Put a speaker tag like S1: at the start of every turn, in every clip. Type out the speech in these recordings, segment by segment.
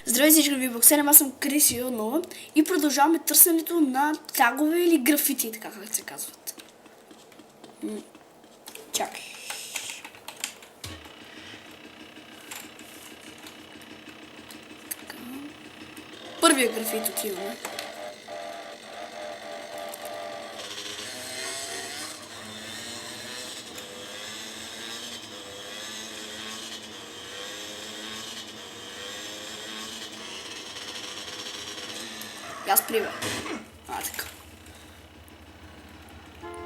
S1: Здравей всички, ви Боксерем, аз съм Криси отново и продължаваме търсенето на тагове или графити, така как се казват. Чакай. Така. Първия графит отиваме. Аз приве. Така.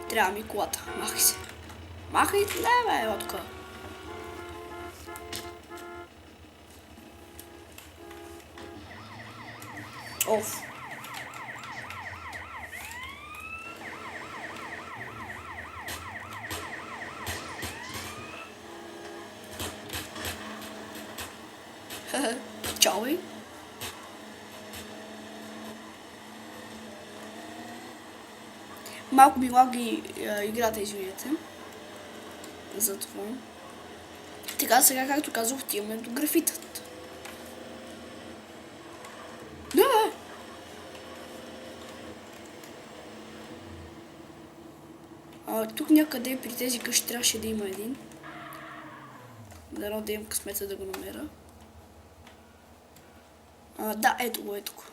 S1: Трябва ми колата. Махай се. Махай, не бе, отка. Оф. Чао бе. Малко ми лаги играта, извинете. Затова. Така, сега, както казах, отиваме до графитът. Да! Тук някъде при тези къщи трябваше да има един. Дано да имам късмета да го намеря. Да, ето го, ето го.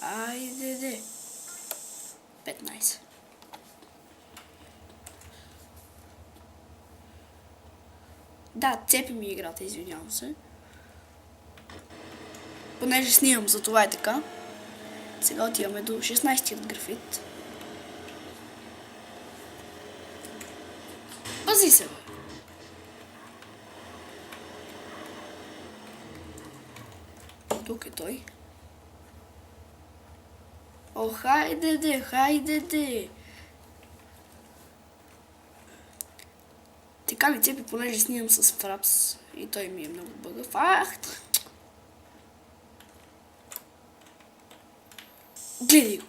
S1: Айде. 15. Да, цепи ми играта, извинявам се. Понеже снимам, за това е така. Сега отиваме до 16-тият графит. Пази се, бе! Тук е той. О, хайде. Така ми цепи, понеже снимам с фрапс и той ми е много бъгъв. Гледай го.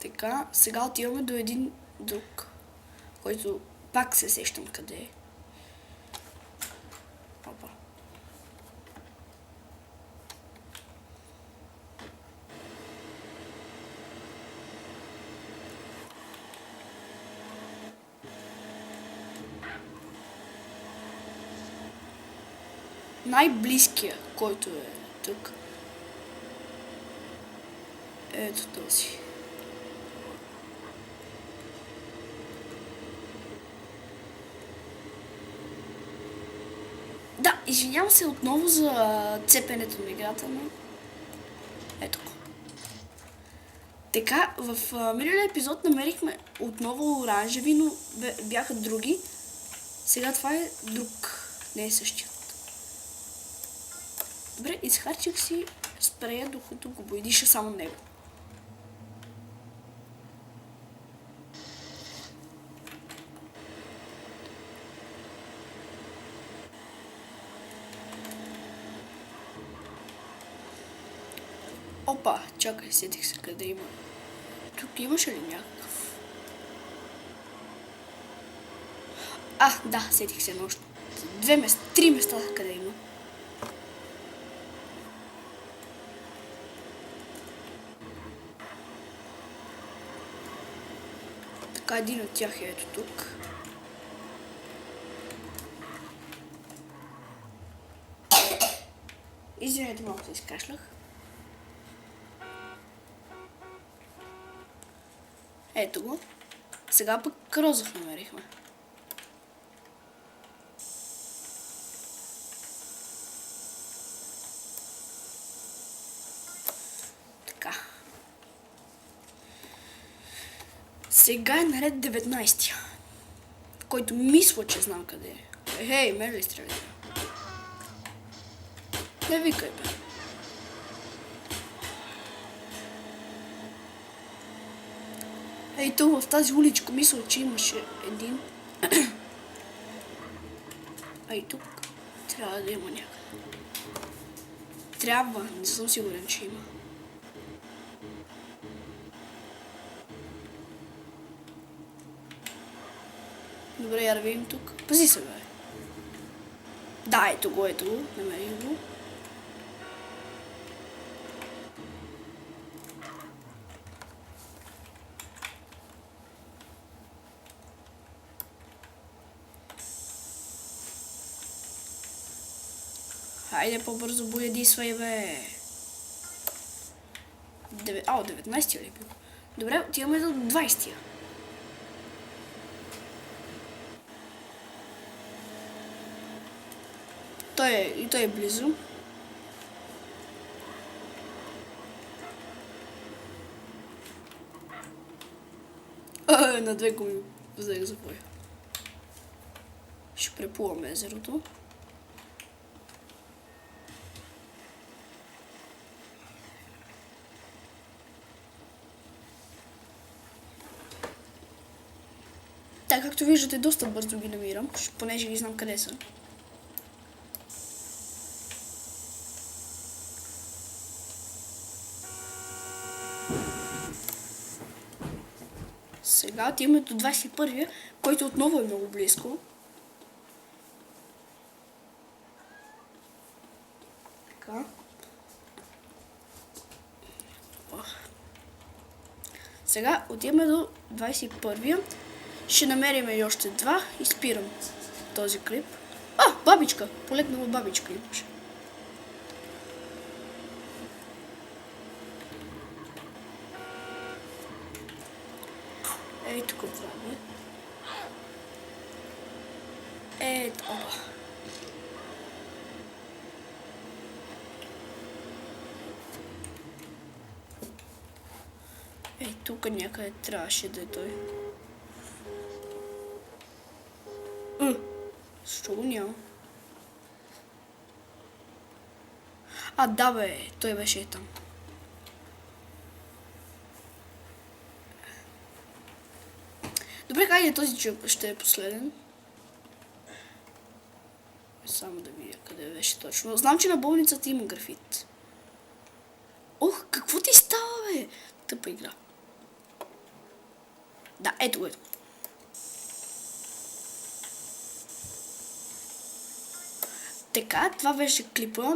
S1: Така, сега отиваме до един друг, който пак се сещам къде е. Опа. Най-близкия, който е тук, ето този. Да, извинявам се отново за цепенето на играта, но ето го. Така, в миналия епизод намерихме отново оранжеви, но бяха други. Сега това е друг, не е същия. Добре, изхарчих си спрея, докато го бойдиша само него. Опа, чакай, сетих се къде има. Тук имаше ли някакъв? Да, сетих се още. 3 места къде има. Така, един от тях е ето тук. Извинете, малко се изкашлях. Ето го. Сега пък розов намерихме. Така. Сега е наред 19-тия, който мисля, че знам къде е. Хей, мен ли стреляте? Не викай, бе. Ето в тази уличка мисля, че имаше един. И тук трябва да има някъде. Трябва, не съм сигурен, че има. Добре, я да видим тук. Пази се, бе. Да, ето го. Намерих го. Хайде по-бързо боядисвай, бе. 19-тия ли бил? Добре, отиваме до 20-тия. Той е близо. На две гуми взех за бой. Ще преплуваме езерото. Така, както виждате, доста бързо ги намирам, понеже ги знам къде са. Сега отиваме до 21-я, който отново е много близко. Така. Сега отиваме до 21-я. Ще намерим и още два и спирам този клип. Бабичка! Полегнала бабичка имаше. Ей, тук отваряме. Ето, опа. Ей, тук някъде трябваше да е той. Защо го няма? Да, бе, той беше там. Добре, хайде, този ще е последен. Само да видя къде беше точно. Знам, че на болницата има графит. Ох, какво ти става, бе? Тъпа игра. Да, ето го. Така, това беше клипа.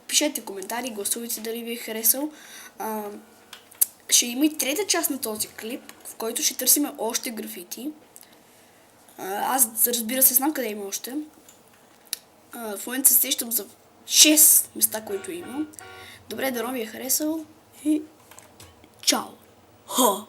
S1: Пишете коментари, гласувайте дали ви е харесал. Ще има и трета част на този клип, в който ще търсим още графити. Аз, разбира се, знам къде има още. В момента се сещам за 6 места, които има. Добре, дано ви е харесал и чао!